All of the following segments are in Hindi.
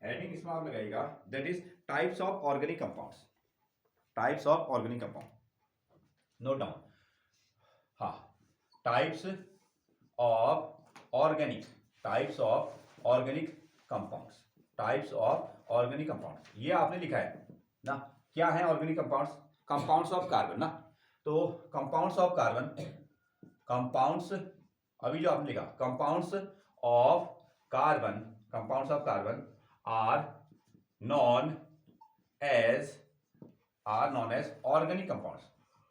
हेडिंग इसमें आप लगाएगा that is types of organic compounds, types of organic compound. Note down, हाँ, types of organic, types of organic compounds, types of organic compounds, ये आपने लिखा है ना। क्या है organic compounds? Compounds of carbon ना। तो कंपाउंड्स ऑफ कार्बन, कंपाउंड्स, अभी जो आपने लिखा compounds of carbon, compounds of carbon are known as, are known as organic compounds,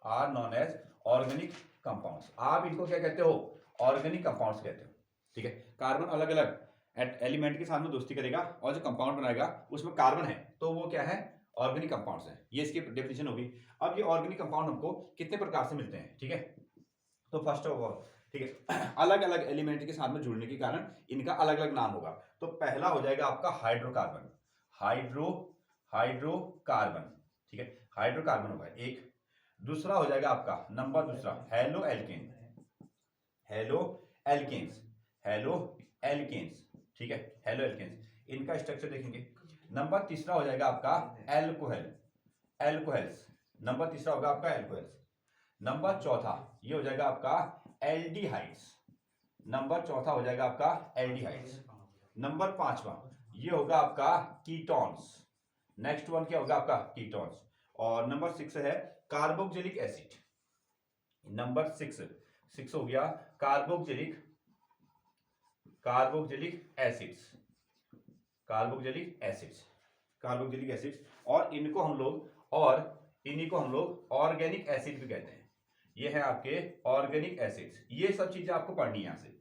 are known as organic compounds. आप इनको क्या कहते हो? ऑर्गेनिक कंपाउंड्स कहते हो। ठीक है, कार्बन अलग अलग एलिमेंट के साथ में दोस्ती करेगा और जो कंपाउंड बनाएगा उसमें कार्बन है तो वो क्या है? ऑर्गेनिक कंपाउंड्स है। ये इसकी डेफिनेशन होगी। अब ये ऑर्गेनिक कंपाउंड हमको कितने प्रकार से मिलते हैं? ठीक है, तो फर्स्ट ऑफ ऑल, ठीक है, अलग अलग एलिमेंट के साथ में जुड़ने के कारण इनका अलग अलग नाम होगा। तो पहला हो जाएगा आपका हाइड्रोकार्बन, हाइड्रोकार्बन, ठीक है, हाइड्रोकार्बन होगा एक। दूसरा हो जाएगा आपका नंबर दूसरा haloalkane, haloalkanes, haloalkanes, ठीक है, हेलो एल्केन्स, इनका स्ट्रक्चर देखेंगे। नंबर तीसरा हो जाएगा आपका एल्कोहल, एल्कोहल्स, नंबर तीसरा होगा आपका एल्कोहल्स। नंबर चौथा ये हो जाएगा आपका एल्डिहाइड्स, नंबर चौथा हो जाएगा आपका एल्डिहाइड्स। नंबर पांचवा ये होगा आपका कीटोन्स, नेक्स्ट वन क्या होगा आपका? कीटोन्स। और नंबर 6 है कार्बोक्सिलिक एसिड, नंबर 6 हो गया carboxylic, carboxylic acids, carboxylic acids, carboxylic acids. और इनको हम लोग, और इन्हीं को हम लोग ऑर्गेनिक एसिड भी कहते हैं। ये है आपके ऑर्गेनिक एसिड्स। ये सब चीजें आपको पढ़नी है यहां से,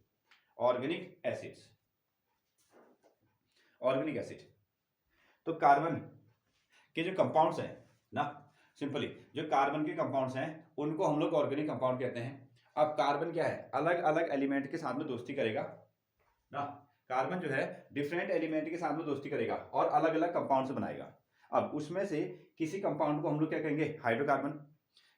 ऑर्गेनिक एसिड्स, ऑर्गेनिक एसिड। तो कार्बन के जो कंपाउंड्स हैं ना, सिंपली जो कार्बन के कंपाउंड्स हैं उनको हम लोग ऑर्गेनिक कंपाउंड कहते हैं। अब कार्बन क्या है? अलग अलग एलिमेंट के साथ में दोस्ती करेगा ना। कार्बन जो है डिफरेंट एलिमेंट के साथ में दोस्ती करेगा और अलग अलग कंपाउंड्स बनाएगा। अब उसमें से किसी कंपाउंड को हम लोग क्या कहेंगे? हाइड्रोकार्बन,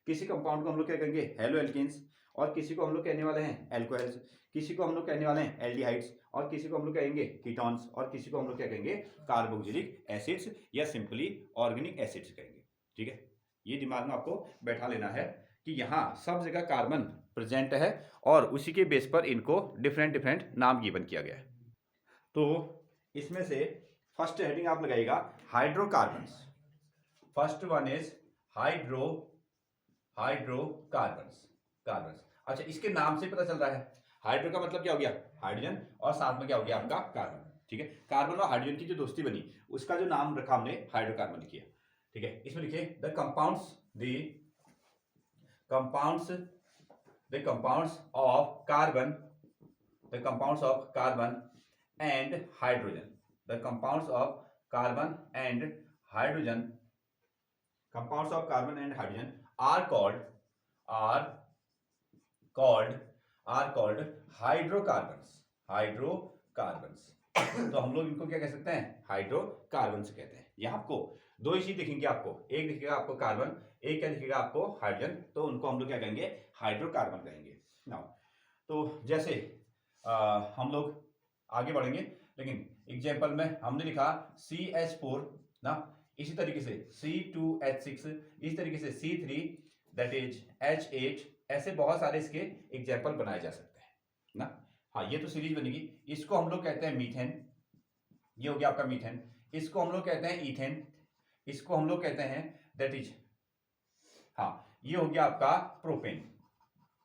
किसी कंपाउंड को हम लोग क्या कहेंगे? हेलो एल्केन्स, और किसी को हम लोग कहने वाले हैं एल्कोहल्स, किसी को हम लोग कहने वाले हैं एल्डिहाइड्स, और किसी को हम लोग कहेंगे कीटोन्स, और किसी को हम लोग क्या कहेंगे? कार्बोक्सिलिक एसिड्स या सिंपली ऑर्गेनिक एसिड्स कहेंगे। ठीक है, ये दिमाग में आपको बैठा लेना है कि यहाँ सब जगह कार्बन प्रेजेंट है और उसी के बेस पर इनको डिफरेंट डिफरेंट नाम गिवन किया गया है। तो इसमें से फर्स्ट हेडिंग आप लगाइएगा hydrocarbons. First one is hydrocarbons, carbons. अच्छा, इसके नाम से पता चल रहा है हाइड्रो का मतलब क्या हो गया? हाइड्रोजन, और साथ में क्या हो गया आपका? कार्बन। ठीक है, कार्बन और हाइड्रोजन की जो दोस्ती बनी उसका जो नाम रखा हमने हाइड्रोकार्बन लिखिए। ठीक है, इसमें लिखिए the compounds, the compounds of carbon, the compounds of carbon and hydrogen, the compounds of carbon and hydrogen, compounds of carbon and hydrogen are called hydrocarbons, hydrocarbons। तो हम लोग इनको क्या कह सकते हैं? हाइड्रोकार्बन्स कहते हैं। यहाँ आपको दो ही चीज दिखेंगे, आपको एक दिखेगा आपको कार्बन, एक क्या दिखेगा आपको? हाइड्रोजन। तो उनको हम लोग क्या कहेंगे? हाइड्रोकार्बन कहेंगे। नाउ तो जैसे हम लोग आगे बढ़ेंगे, लेकिन एग्जाम्पल में हमने लिखा CH4 ना, इसी तरीके से C2H6, इसी तरीके से C3 दैट इज H8, ऐसे बहुत सारे इसके एग्जाम्पल बनाए जा सकते हैं ना। हाँ, ये तो सीरीज बनेगी। इसको हम लोग कहते हैं मीथेन, ये हो गया आपका मीथेन। इसको हम लोग कहते हैं ईथेन, इसको हम लोग कहते हैं दैट इज, हाँ, ये हो गया आपका प्रोपेन।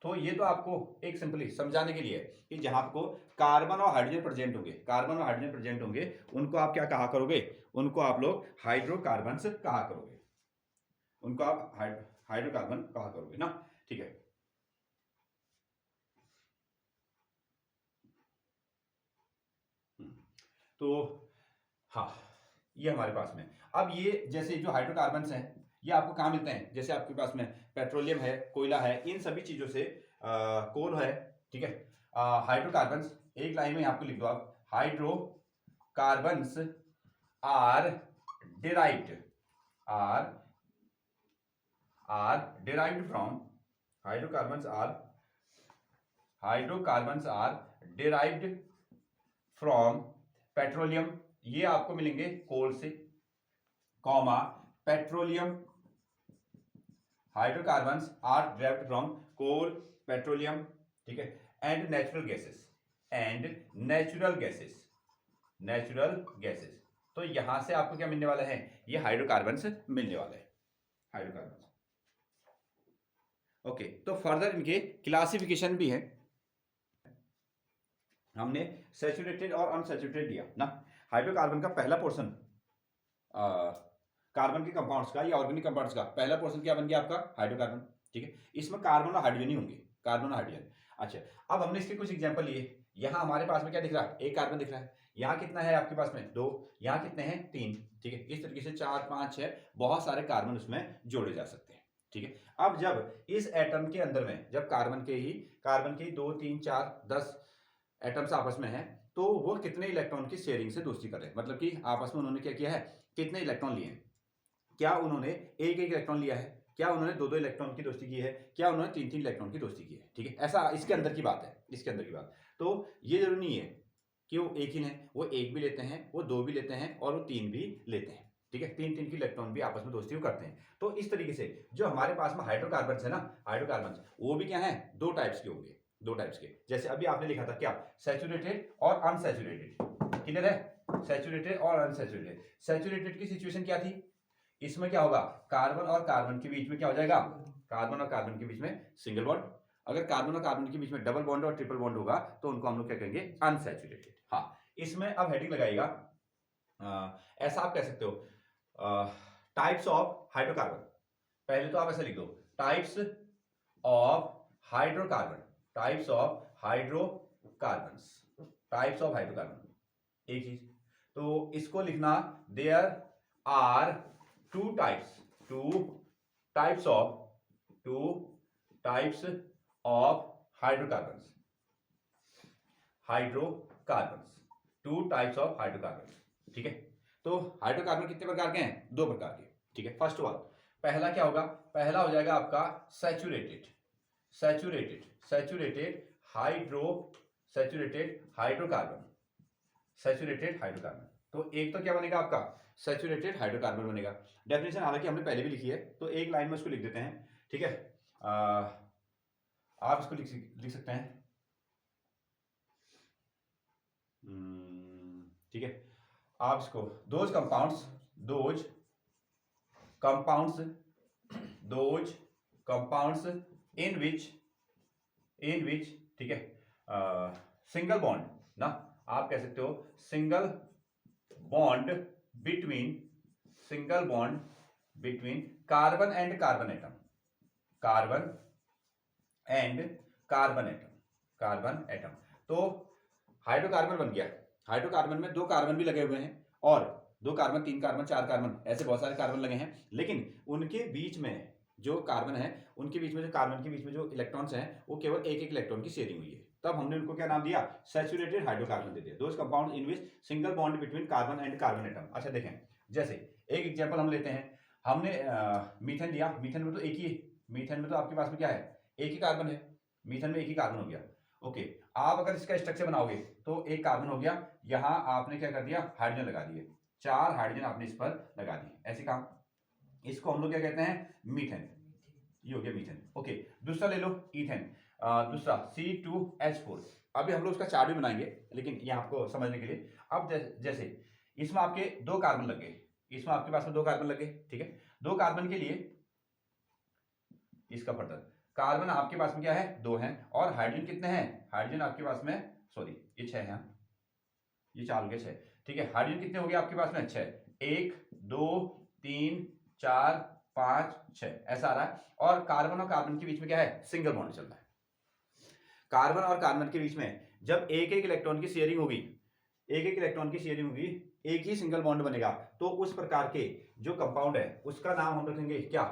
तो ये तो आपको एक सिंपली समझाने के लिए कि जहां आपको कार्बन और हाइड्रोजन प्रेजेंट होंगे, कार्बन और हाइड्रोजन प्रेजेंट होंगे, उनको आप क्या कहा करोगे? उनको आप लोग हाइड्रोकार्बन्स कहा करोगे, उनको आप हाइड्रोकार्बन कहा करोगे ना। ठीक है, तो हाँ, ये हमारे पास में। अब ये जैसे जो हाइड्रोकार्बन्स हैं ये आपको कहाँ मिलते हैं? जैसे आपके पास में पेट्रोलियम है, कोयला है, इन सभी चीजों से कोल है। ठीक है, हाइड्रोकार्बन्स एक लाइन में आपको लिख दो आप, hydrocarbons are derived, are derived from, hydrocarbons are derived from petroleum, ये आपको मिलेंगे कोल से, comma petroleum hydrocarbons are derived from coal, petroleum, ठीक है, and natural gases, and natural gases, natural gases. तो यहां से आपको क्या मिलने वाला है, ये हाइड्रोकार्बन्स मिलने वाला है, हाइड्रोकार्बन्स। ओके, तो फर्दर इनके क्लासिफिकेशन भी है। हमने सैचुरेटेड और अनसैचुरेटेड दिया ना। हाइड्रोकार्बन का पहला पोर्शन, कार्बन के कंपाउंड्स का या ऑर्गेनिक कंपाउंड्स का पहला पोर्शन क्या बन गया आपका, हाइड्रोकार्बन, ठीक है। इसमें कार्बन और हाइड्रोजन ही होंगे, कार्बन और हाइड्रोजन। अच्छा, अब हमने इसके कुछ एग्जांपल लिए। यहाँ हमारे पास में क्या दिख रहा है, एक कार्बन दिख रहा है। यहाँ कितना है आपके पास में, 2, यहाँ कितने हैं, 3, ठीक है। इस तरीके से 4, 5, 6 बहुत सारे कार्बन उसमें जोड़े जा सकते हैं, ठीक है। अब जब इस एटम के अंदर में, जब कार्बन के ही 2, 3, 4, 10 एटम्स आपस में हैं, तो वो कितने इलेक्ट्रॉन की शेयरिंग से दोस्ती कर रहे हैं, मतलब कि आपस में उन्होंने क्या किया है, कितने इलेक्ट्रॉन लिए हैं। क्या उन्होंने एक इलेक्ट्रॉन लिया है, क्या उन्होंने 2 इलेक्ट्रॉन की दोस्ती की है, क्या उन्होंने 3 इलेक्ट्रॉन की दोस्ती की है, ठीक है। ऐसा इसके अंदर की बात है, इसके अंदर की बात। तो ये जरूरी नहीं है कि वो एक ही लें, वो 1 भी लेते हैं, वो 2 भी लेते हैं, और वो 3 भी लेते हैं, ठीक है। 3 की इलेक्ट्रॉन भी आपस में दोस्ती करते हैं। तो इस तरीके से जो हमारे पास में हाइड्रोकार्बन है ना, हाइड्रोकार्बन वो भी क्या है, 2 टाइप्स के होंगे, 2 टाइप्स के। जैसे अभी आपने लिखा था क्या, सैचुरेटेड और अनसैचुरेटेड, क्लियर है, सैचुरेटेड और अनसैचुरेटेड। सैचुरेटेड की सिचुएशन क्या थी, इसमें क्या होगा, कार्बन और कार्बन के बीच में क्या हो जाएगा, कार्बन और कार्बन के बीच में सिंगल बॉन्ड। अगर कार्बन और कार्बन के बीच में डबल बॉन्ड और ट्रिपल बॉन्ड होगा तो उनको हम लोग क्या कहेंगे, अनसैचुरेटेड। हाँ, इसमें अब हेडिंग लगाइएगा, ऐसा आप कह सकते हो, टाइप्स ऑफ हाइड्रोकार्बन। पहले तो आप ऐसा लिख दो, types of hydrocarbon, types of hydrocarbons, types of hydrocarbon, एक चीज। तो इसको लिखना, there are two types of hydrocarbons, two types of hydrocarbons, ठीक है। तो हाइड्रोकार्बन कितने प्रकार के हैं, 2 प्रकार के, ठीक है। फर्स्ट वन, पहला क्या होगा, पहला हो जाएगा आपका सैचुरेटेड हाइड्रोकार्बन, सैचुरेटेड हाइड्रोकार्बन। तो एक तो क्या बनेगा आपका, सैचुरेटेड हाइड्रोकार्बन बनेगा। डेफिनेशन हालांकि हमने पहले भी लिखी है, तो एक लाइन में उसको लिख देते हैं, ठीक है। आप इसको लिख सकते हैं, ठीक है। आप इसको दोज कंपाउंड्स इन विच, ठीक है, सिंगल बॉन्ड ना, आप कह सकते हो single bond between carbon and carbon atom, carbon atom. तो हाइड्रोकार्बन बन गया। हाइड्रोकार्बन में 2 कार्बन भी लगे हुए हैं, और 2 कार्बन, 3 कार्बन, 4 कार्बन, ऐसे बहुत सारे कार्बन लगे हैं। लेकिन उनके बीच में जो कार्बन है, उनके बीच में जो कार्बन के बीच में जो इलेक्ट्रॉन्स हैं, वो केवल एक इलेक्ट्रॉन की शेयरिंग हुई है। तब हमने उनको क्या नाम दिया, सैचुरेटेड हाइड्रोकार्बन दे दिया। Those compound in which single bond between carbon and carbon atom. अच्छा देखें, जैसे एक एग्जांपल हम लेते हैं, हमने मीथेन लिया। मीथेन में तो एक ही, मीथेन में तो आपके पास में क्या है, एक ही कार्बन है, मीथेन में एक ही कार्बन हो गया। ओके, आप अगर इसका स्ट्रक्चर बनाओगे तो एक कार्बन हो गया, यहां आपने क्या कर दिया, हाइड्रोजन लगा दिए, 4 हाइड्रोजन आपने इस पर लगा दिए, ऐसे काम। इसको हम लोग क्या कहते हैं, मीथेन, ये हो गया मीथेन। ओके, दूसरा ले लो इथेन, दूसरा C2H4। अभी हम लोग उसका चार्ट भी बनाएंगे, लेकिन ये आपको समझने के लिए। अब जैसे इसमें आपके 2 कार्बन लग गए, इसमें आपके पास में 2 कार्बन लग गए, ठीक है। 2 कार्बन के लिए इसका फर्दर कार्बन आपके पास में क्या है, 2 हैं, और हाइड्रोजन कितने हैं, हाइड्रोजन आपके पास में, सॉरी ये 6 है, ये 4 हो गए 6, ठीक है। हाइड्रोजन कितने हो गए आपके पास में, 6, 1 2 3 4 5 6, ऐसा आ रहा है। और कार्बन के बीच में क्या है, सिंगल बॉन्ड चल रहा है। कार्बन और कार्बन के बीच में जब एक इलेक्ट्रॉन की शेयरिंग होगी, एक ही सिंगल बॉन्ड बनेगा, तो उस प्रकार के जो कंपाउंड है उसका नाम हम रखेंगे क्या,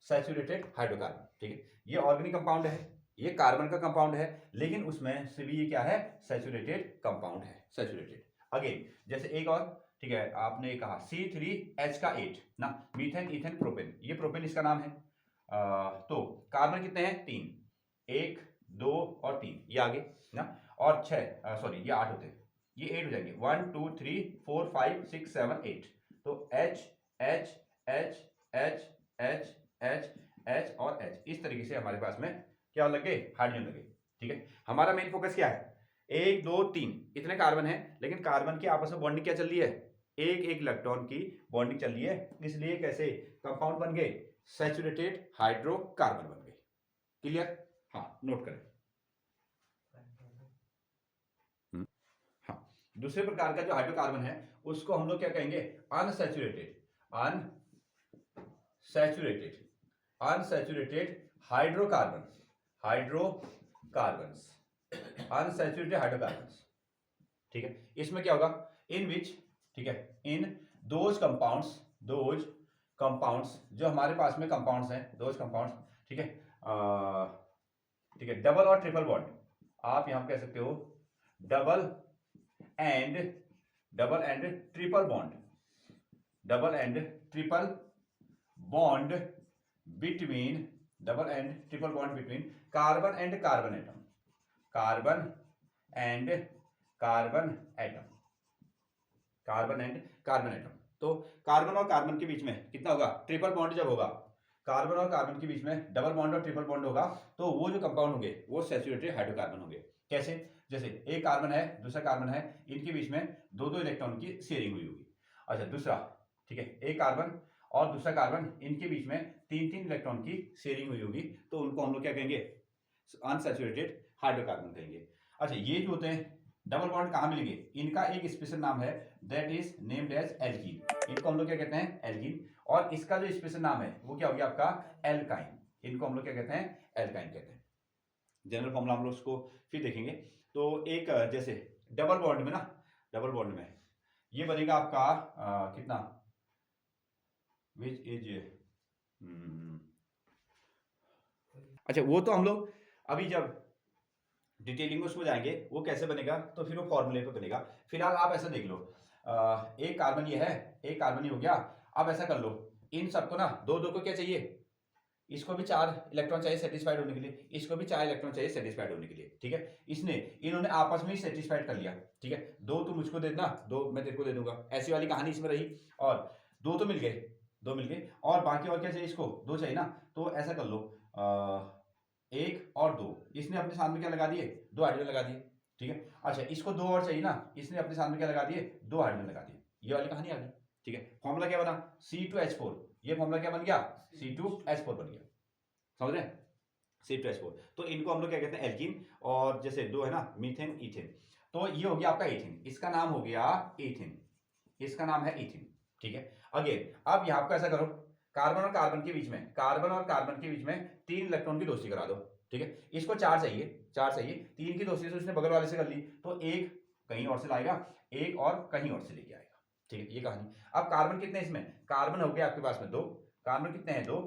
सैचुरेटेड हाइड्रोकार्बन, ठीक है। ये ऑर्गेनिक कंपाउंड है, ये कार्बन का कंपाउंड है, लेकिन उसमें से भी ये क्या है, सैचुरेटेड कंपाउंड है, सैचुरेटेड। अगेन जैसे एक और, ठीक है, आपने कहा C3H8 ना, मीथेन इथेन प्रोपेन, ये प्रोपेन इसका नाम है। तो कार्बन कितने हैं, 3, 1 2 और 3, ये आगे ना, और 6 सॉरी ये 8 होते हैं, ये 8 हो जाएंगे, 1 2 3 4 5 6 7 8। तो H H H H H H H और H, इस तरीके से हमारे पास में क्या लगे, हाइड्रोजन लगे। ठीक है, हमारा मेन फोकस क्या है, 1 2 3 इतने कार्बन है, लेकिन कार्बन की आपस में बॉन्डिंग क्या चल रही है, एक एक इलेक्ट्रॉन की बॉन्डिंग चल रही है, इसलिए कैसे कंपाउंड बन गए, सैचुरेटेड हाइड्रोकार्बन बन गए। क्लियर? हाँ, नोट करें। हाँ, दूसरे प्रकार का जो हाइड्रोकार्बन है उसको हम लोग क्या कहेंगे, unsaturated, unsaturated, unsaturated hydrocarbon, hydrocarbons, unsaturated hydrocarbons. ठीक है, इसमें क्या होगा, इन विच, ठीक है, इन दोज कंपाउंड्स जो हमारे पास में कंपाउंड्स हैं, दोज कंपाउंड्स, ठीक है, ठीक है, डबल और ट्रिपल बॉन्ड, आप यहां कह सकते हो double and triple bond, double and triple bond between, double and triple bond between carbon and carbon atom, carbon and carbon atom, carbon and carbon atom. तो कार्बन और कार्बन के बीच में कितना होगा, ट्रिपल बॉन्ड जब होगा, कार्बन और कार्बन के बीच में डबल बॉन्ड और ट्रिपल बॉन्ड होगा, तो वो जो कंपाउंड होंगे वो सैचुरेटेड हाइड्रोकार्बन होंगे। कैसे, जैसे एक कार्बन है दूसरा कार्बन है, इनके बीच में दो दो इलेक्ट्रॉन की शेयरिंग हुई होगी। अच्छा, दूसरा, ठीक है, एक कार्बन और दूसरा कार्बन, इनके बीच में तीन तीन इलेक्ट्रॉन की शेयरिंग हुई होगी, तो उनको हम लोग क्या कहेंगे, अनसैचुरेटेड हाइड्रोकार्बन कहेंगे। अच्छा, ये जो होते हैं डबल बॉन्ड कहाँ मिलेंगे, इनका एक स्पेशल नाम है, that is named as alkene, इनको हम लोग क्या कहते हैं, एल्कीन। और इसका जो स्पेशल नाम है वो क्या हो गया आपका, एल्काइन, इनको हम लोग क्या कहते हैं, एल्काइन कहते हैं। जनरल फॉर्मूला हम लोग उसको फिर देखेंगे। तो एक जैसे डबल बॉन्ड में ना, डबल बॉन्ड में ये बनेगा आपका कितना, विच इज, अच्छा वो तो हम लोग अभी जब डिटेलिंग उसमें जाएंगे वो कैसे बनेगा, तो फिर वो फॉर्मूले पे बनेगा। फिलहाल आप ऐसा देख लो, एक कार्बन ये है, एक कार्बन ये हो गया। अब ऐसा कर लो, इन सबको ना दो दो को क्या चाहिए, इसको भी 4 इलेक्ट्रॉन चाहिए सेटिस्फाइड होने के लिए, इसको भी 4 इलेक्ट्रॉन चाहिए सेटिस्फाइड होने के लिए। ठीक है, इन्होंने आपस में ही सेटिस्फाइड कर लिया। ठीक है, 2 तू मुझको दे देना, 2 मैं तेरे को दे दूंगा, ऐसी वाली कहानी इसमें रही। और 2 तो मिल गए, 2 मिल गए, और बाकी और क्या चाहिए, इसको 2 चाहिए ना। तो ऐसा कर लो, 1 और 2, इसने अपने साथ में क्या लगा दिए, 2 हाइड्रोजन लगा दिए। ठीक है, अच्छा इसको 2 और चाहिए ना, इसने अपने साथ में क्या लगा दिए, 2 हाइड्रोजन लगा दिए। ये वाली कहानी आ गई। ठीक है, फॉर्मूला क्या बना, C2H4, ये फॉर्मूला क्या बन गया, C2H4 बन गया। समझ रहे हैं, C2H4। तो इनको हम लोग क्या कहते हैं, एल्कीन। और जैसे 2 है ना, मीथेन इथेन, तो ये हो गया आपका इथेन, इसका नाम हो गया इथेन, इसका नाम है इथेन। ठीक है, अगेन अब यहाँ पर ऐसा करो, कार्बन और कार्बन के बीच में, कार्बन और कार्बन के बीच में 3 इलेक्ट्रॉन की दोस्ती करा दो। ठीक है, इसको 4 चाहिए, 4 चाहिए, 3 की दोस्ती तो उसने बगल वाले से कर ली, तो एक कहीं और से लाएगा, एक और कहीं और से लेके आएगा। ठीक है, ये कहानी। अब कार्बन कितने इसमें, कार्बन हो गया आपके पास में 2, कार्बन कितने हैं 2,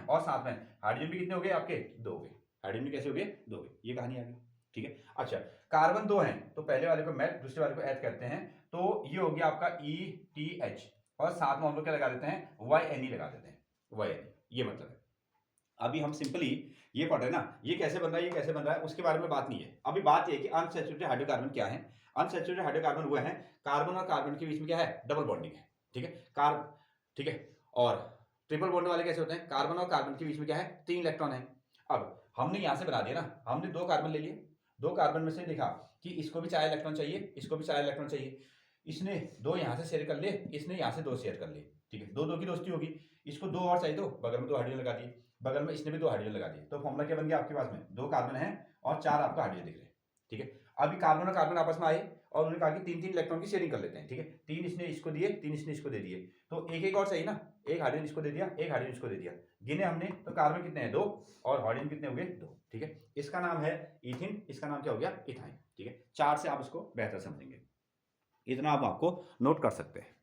और साथ में हाइड्रोजन भी कितने हो गए आपके, 2 हो गए। हाइड्रोजन भी कैसे हो गए, 2 हो गए। ये कहानी आ गई। ठीक है, अच्छा कार्बन 2 हैं, तो पहले वाले को मेथ, दूसरे वाले को एथ करते हैं, तो ये हो गया आपका ETH, और साथ में हम लोग क्या लगा देते हैं, YNE लगा देते हैं, YNE, ये मतलब है। अभी हम सिंपली ये पढ़ रहे हैं ना, ये कैसे बन रहा है, ये कैसे बन रहा है, उसके बारे में बात नहीं है। अभी बात ये है कि अनसैचुरेटेड हाइड्रोकार्बन क्या है। अनसैचुरेटेड हाइड्रोकार्बन वो है, कार्बन और कार्बन के बीच में क्या है, डबल बॉन्डिंग है। ठीक है, ठीक है, और ट्रिपल बॉन्ड वाले कैसे होते हैं, कार्बन और कार्बन के बीच में क्या है, 3 इलेक्ट्रॉन है। अब हमने यहां से बना दिया ना, हमने 2 कार्बन ले लिए, 2 कार्बन में से देखा कि इसको भी 4 इलेक्ट्रॉन चाहिए, इसको भी 4 इलेक्ट्रॉन चाहिए, इसने 2 यहां से शेयर कर लिए, इसने यहां से 2 शेयर कर लिए। ठीक है, 2 2 की दोस्ती होगी, इसको 2 और चाहिए, तो बगल में 2 हाइड्रोजन लगा दिए, बगल में इसने भी 2 हाइड्रोजन लगा दिए, तो फॉर्मूला क्या बन गया आपके पास में, 2 कार्बन है और 4 आपका हाइड्रोजन दिख रहे हैं। ठीक है, अभी कार्बन और कार्बन आपस में आए और उन्होंने कहा कि 3 इलेक्ट्रॉन की शेयरिंग कर लेते हैं। ठीक है, 3 इसने इसको दिए, 3 इसने इसको दे दिए, तो एक एक और चाहिए ना, एक हाइड्रोजन इसको दे दिया, एक हाइड्रोजन इसको दे दिया, गिने हमने तो कार्बन कितने हैं 2 और हाइड्रोजन कितने हो गए 2। ठीक है, इसका नाम है इथिन, इसका नाम क्या हो गया, इथाइन। ठीक है, 4 से आप इसको बेहतर समझेंगे, इतना आप आपको नोट कर सकते हैं।